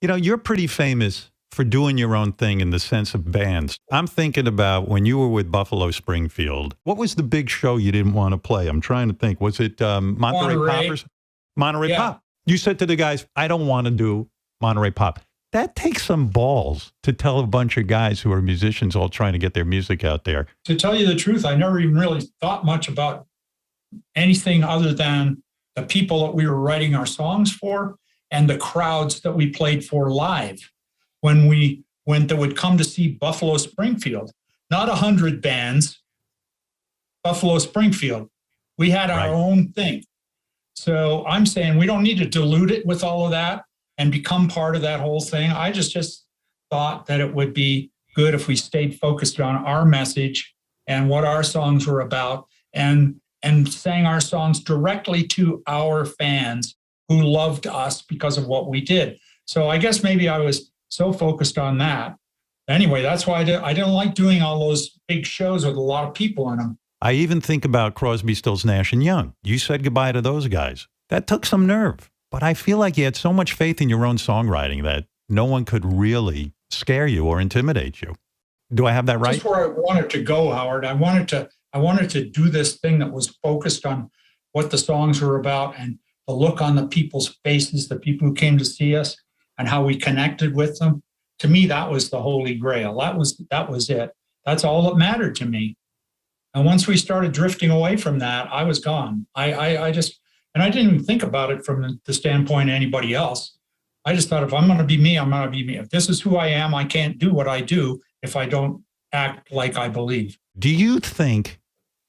You know, you're pretty famous for doing your own thing in the sense of bands. I'm thinking about when you were with Buffalo Springfield. What was the big show you didn't want to play? I'm trying to think. Was it Monterey Pop or Monterey Pop? You said to the guys, I don't want to do Monterey Pop. That takes some balls to tell a bunch of guys who are musicians all trying to get their music out there. To tell you the truth, I never even really thought much about anything other than the people that we were writing our songs for and the crowds that we played for live when they would come to see Buffalo Springfield. Not 100 bands, Buffalo Springfield. We had our own thing. So I'm saying we don't need to dilute it with all of that and become part of that whole thing. I just thought that it would be good if we stayed focused on our message and what our songs were about and sang our songs directly to our fans who loved us because of what we did. So I guess maybe I was so focused on that. Anyway, that's why I didn't like doing all those big shows with a lot of people in them. I even think about Crosby, Stills, Nash, and Young. You said goodbye to those guys. That took some nerve. But I feel like you had so much faith in your own songwriting that no one could really scare you or intimidate you. Do I have that right? That's where I wanted to go, Howard. I wanted to do this thing that was focused on what the songs were about and the look on the people's faces, the people who came to see us, and how we connected with them. To me, that was the holy grail. That was it. That's all that mattered to me. And once we started drifting away from that, I was gone. And I didn't even think about it from the standpoint of anybody else. I just thought, if I'm going to be me, I'm going to be me. If this is who I am, I can't do what I do if I don't act like I believe. Do you think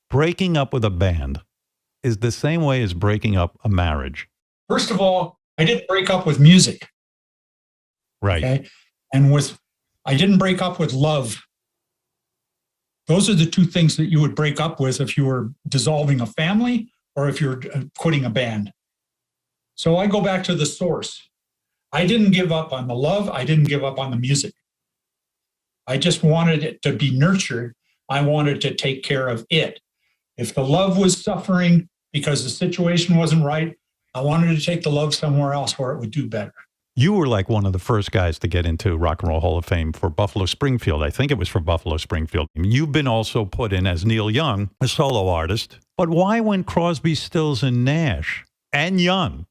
breaking up with a band is the same way as breaking up a marriage? First of all, I didn't break up with music. Right. Okay? And I didn't break up with love. Those are the two things that you would break up with if you were dissolving a family or if you're quitting a band. So I go back to the source. I didn't give up on the love. I didn't give up on the music. I just wanted it to be nurtured. I wanted to take care of it. If the love was suffering because the situation wasn't right, I wanted to take the love somewhere else where it would do better. You were like one of the first guys to get into Rock and Roll Hall of Fame for Buffalo Springfield. I think it was for Buffalo Springfield. You've been also put in as Neil Young, a solo artist. But why, when Crosby, Stills, and Nash and Young,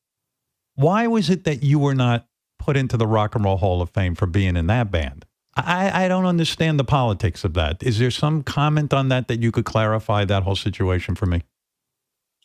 why was it that you were not put into the Rock and Roll Hall of Fame for being in that band? I don't understand the politics of that. Is there some comment on that you could clarify that whole situation for me?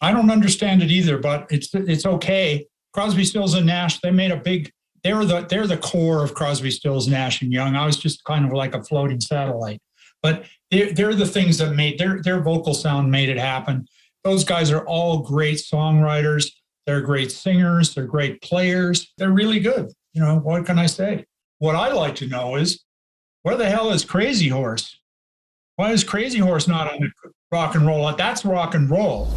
I don't understand it either, but it's okay. Crosby, Stills, and Nash, they made a big... They're the core of Crosby, Stills, Nash, and Young. I was just kind of like a floating satellite. But they're the things that made their vocal sound made it happen. Those guys are all great songwriters. They're great singers. They're great players. They're really good. You know, what can I say? What I like to know is, where the hell is Crazy Horse? Why is Crazy Horse not on the rock and roll? That's rock and roll.